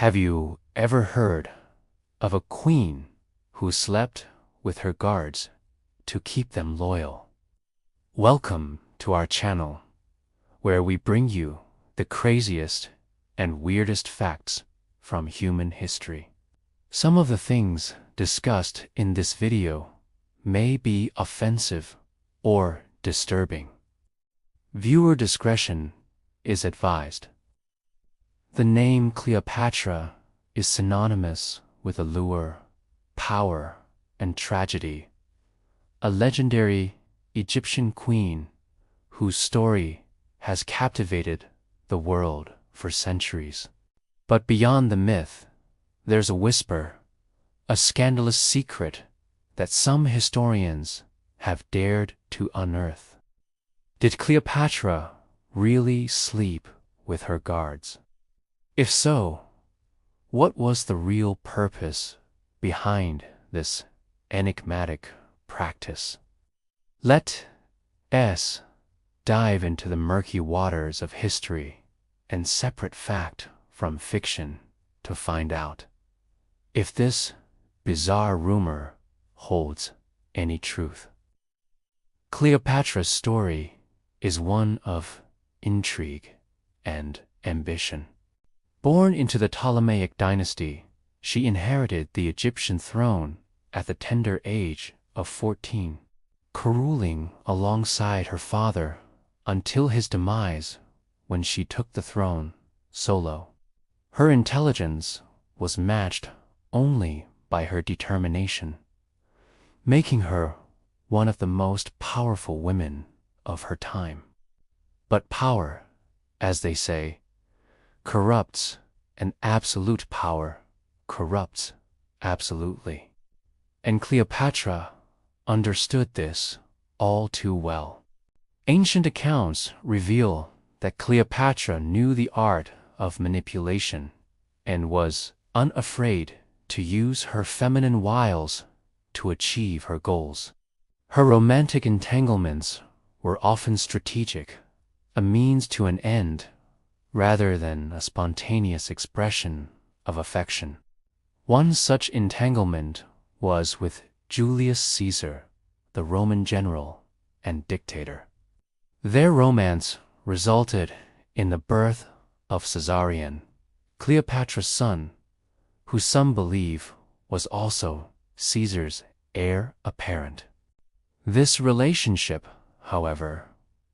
Have you ever heard of a queen who slept with her guards to keep them loyal? Welcome to our channel, where we bring you the craziest and weirdest facts from human history. Some of the things discussed in this video may be offensive or disturbing. Viewer discretion is advised. The name Cleopatra is synonymous with allure, power, and tragedy, a legendary Egyptian queen whose story has captivated the world for centuries. But beyond the myth, there's a whisper, a scandalous secret that some historians have dared to unearth. Did Cleopatra really sleep with her guards? If so, what was the real purpose behind this enigmatic practice? Let us dive into the murky waters of history and separate fact from fiction to find out if this bizarre rumor holds any truth. Cleopatra's story is one of intrigue and ambition. Born into the Ptolemaic dynasty, she inherited the Egyptian throne at the tender age of 14, caroling alongside her father until his demise when she took the throne solo. Her intelligence was matched only by her determination, making her one of the most powerful women of her time. But power, as they say, corrupts, and absolute power corrupts absolutely. And Cleopatra understood this all too well. Ancient accounts reveal that Cleopatra knew the art of manipulation and was unafraid to use her feminine wiles to achieve her goals. Her romantic entanglements were often strategic, a means to an end, rather than a spontaneous expression of affection. One such entanglement was with Julius Caesar, the Roman general and dictator. Their romance resulted in the birth of Caesarion, Cleopatra's son, who some believe was also Caesar's heir apparent. This relationship, however,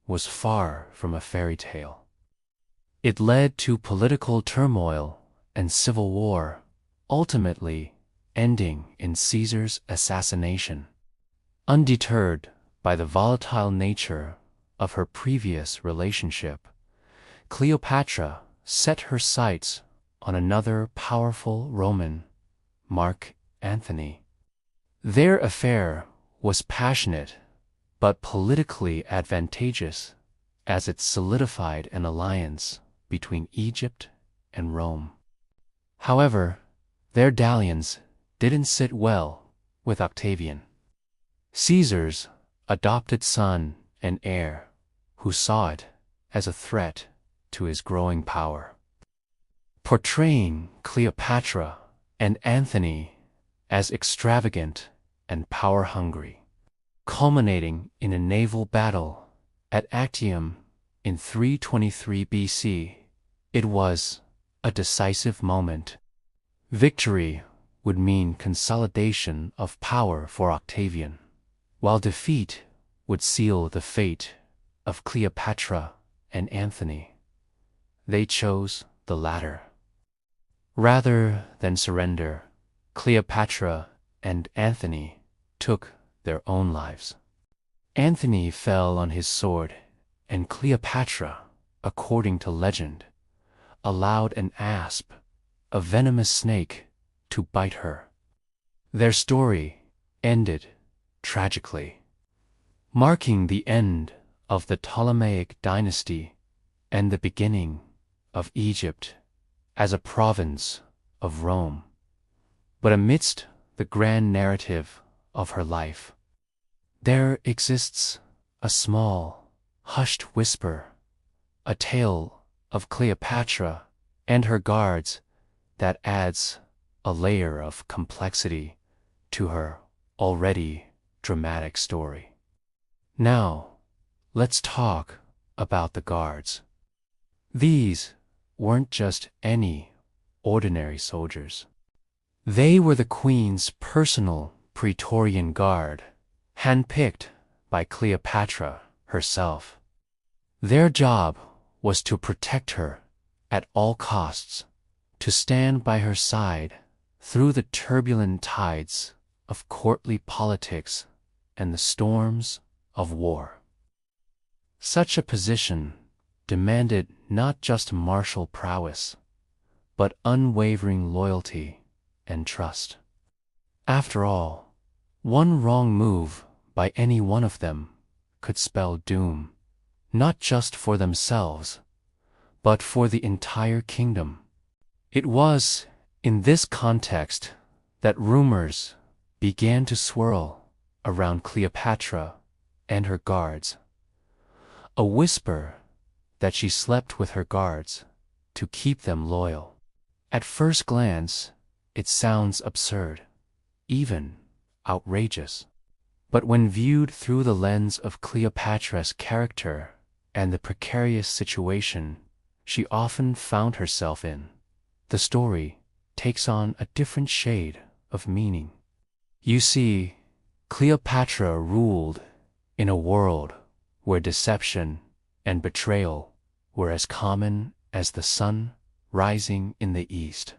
was far from a fairy tale. It led to political turmoil and civil war, ultimately ending in Caesar's assassination. Undeterred by the volatile nature of her previous relationship, Cleopatra set her sights on another powerful Roman, Mark Antony. Their affair was passionate but politically advantageous, as it solidified an alliance between Egypt and Rome. However, their dalliance didn't sit well with Octavian, Caesar's adopted son and heir, who saw it as a threat to his growing power. Portraying Cleopatra and Antony as extravagant and power-hungry, culminating in a naval battle at Actium in 323 BC, it was a decisive moment. Victory would mean consolidation of power for Octavian, while defeat would seal the fate of Cleopatra and Antony. They chose the latter. Rather than surrender, Cleopatra and Antony took their own lives. Antony fell on his sword, and Cleopatra, according to legend, allowed an asp, a venomous snake, to bite her. Their story ended tragically, marking the end of the Ptolemaic dynasty and the beginning of Egypt as a province of Rome. But amidst the grand narrative of her life, there exists a small, hushed whisper, a tale of Cleopatra and her guards that adds a layer of complexity to her already dramatic story. Now, let's talk about the guards. These weren't just any ordinary soldiers. They were the queen's personal Praetorian Guard, handpicked by Cleopatra herself. Their job was to protect her at all costs, to stand by her side through the turbulent tides of courtly politics and the storms of war. Such a position demanded not just martial prowess, but unwavering loyalty and trust. After all, one wrong move by any one of them could spell doom, not just for themselves, but for the entire kingdom. It was in this context that rumors began to swirl around Cleopatra and her guards. A whisper that she slept with her guards to keep them loyal. At first glance, it sounds absurd, even outrageous. But when viewed through the lens of Cleopatra's character and the precarious situation she often found herself in, the story takes on a different shade of meaning. You see, Cleopatra ruled in a world where deception and betrayal were as common as the sun rising in the east.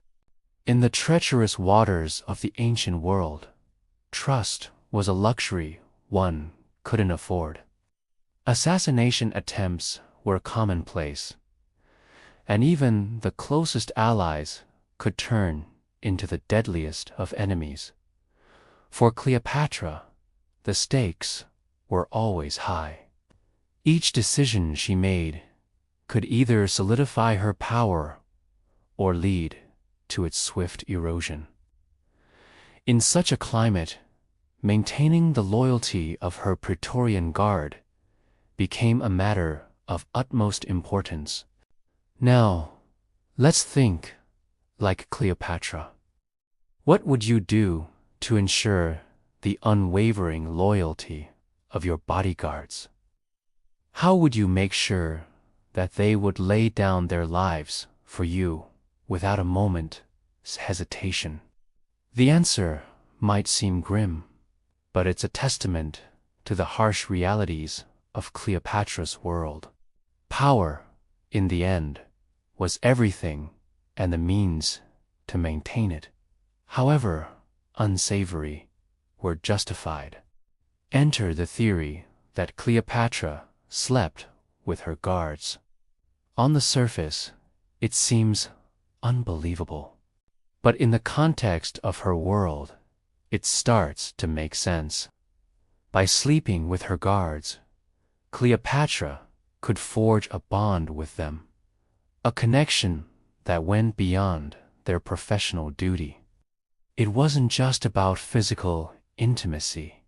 In the treacherous waters of the ancient world, trust was a luxury one couldn't afford. Assassination attempts were commonplace, and even the closest allies could turn into the deadliest of enemies. For Cleopatra, the stakes were always high. Each decision she made could either solidify her power or lead to its swift erosion. In such a climate, maintaining the loyalty of her Praetorian Guard became a matter of utmost importance. Now, let's think like Cleopatra. What would you do to ensure the unwavering loyalty of your bodyguards? How would you make sure that they would lay down their lives for you without a moment's hesitation? The answer might seem grim, but it's a testament to the harsh realities of Cleopatra's world. Power, in the end, was everything, and the means to maintain it, however unsavory, were justified. Enter the theory that Cleopatra slept with her guards. On the surface, it seems unbelievable. But in the context of her world, it starts to make sense. By sleeping with her guards, Cleopatra could forge a bond with them, a connection that went beyond their professional duty. It wasn't just about physical intimacy.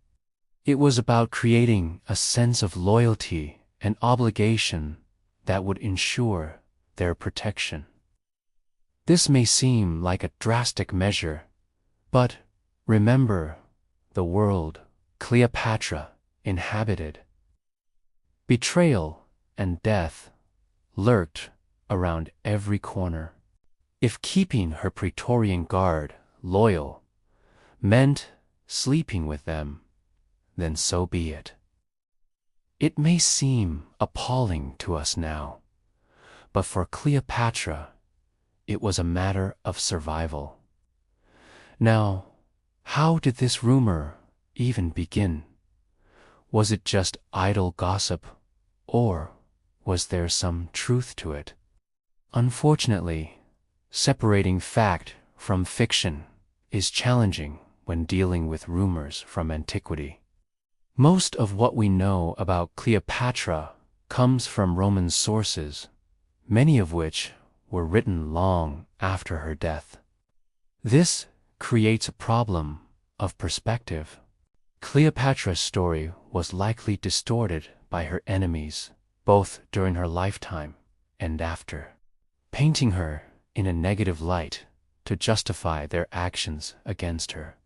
It was about creating a sense of loyalty and obligation that would ensure their protection. This may seem like a drastic measure, but remember the world Cleopatra inhabited. Betrayal and death lurked around every corner. If keeping her Praetorian Guard loyal meant sleeping with them, then so be it. It may seem appalling to us now, but for Cleopatra, it was a matter of survival. Now, how did this rumor even begin? Was it just idle gossip, or was there some truth to it? Unfortunately, separating fact from fiction is challenging when dealing with rumors from antiquity. Most of what we know about Cleopatra comes from Roman sources, many of which were written long after her death. This creates a problem of perspective. Cleopatra's story was likely distorted by her enemies, both during her lifetime and after, painting her in a negative light to to justify their actions against her.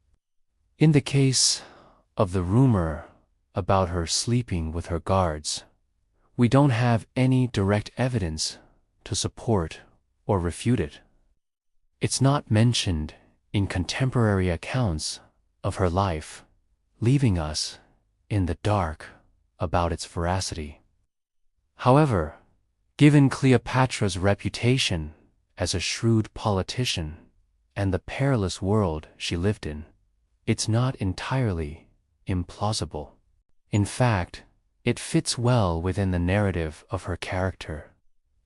In the case of the rumor about her sleeping with her guards, we don't have any direct evidence to support or refute it. It's not mentioned in contemporary accounts of her life, leaving us in the dark about its veracity. However, given Cleopatra's reputation as a shrewd politician and the perilous world she lived in, it's not entirely implausible. In fact, it fits well within the narrative of her character.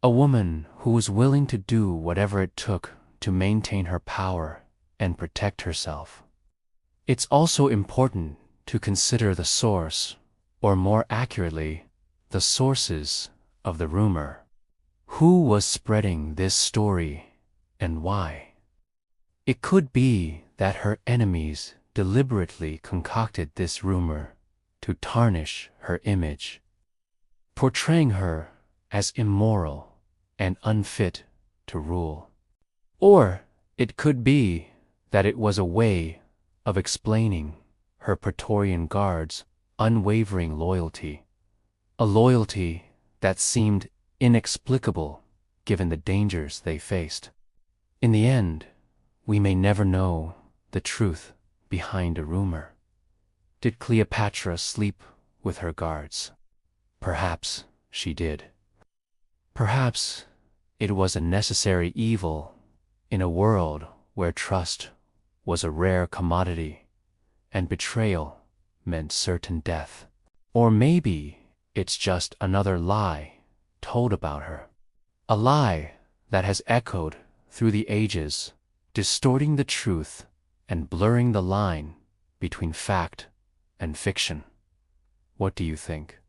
A woman who was willing to do whatever it took to maintain her power and protect herself. It's also important to consider the source, or more accurately, the sources of the rumor. Who was spreading this story and why? It could be that her enemies deliberately concocted this rumor to tarnish her image, portraying her as immoral and unfit to rule. Or it could be that it was a way of explaining her Praetorian Guards' unwavering loyalty, a loyalty that seemed inexplicable given the dangers they faced. In the end, we may never know the truth behind a rumor. Did Cleopatra sleep with her guards? Perhaps she did. Perhaps it was a necessary evil in a world where trust was a rare commodity and betrayal meant certain death. Or maybe it's just another lie told about her. A lie that has echoed through the ages, distorting the truth and blurring the line between fact and fiction. What do you think?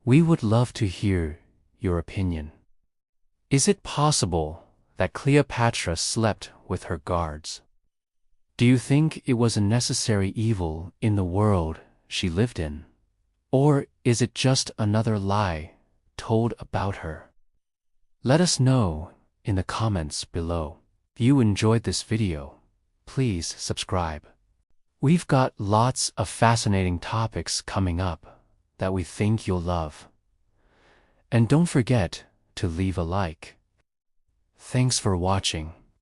We would love to hear your opinion. Is it possible that Cleopatra slept with her guards? Do you think it was a necessary evil in the world she lived in? Or is it just another lie told about her? Let us know in the comments below. If you enjoyed this video, please subscribe. We've got lots of fascinating topics coming up that we think you'll love. And don't forget to leave a like. Thanks for watching.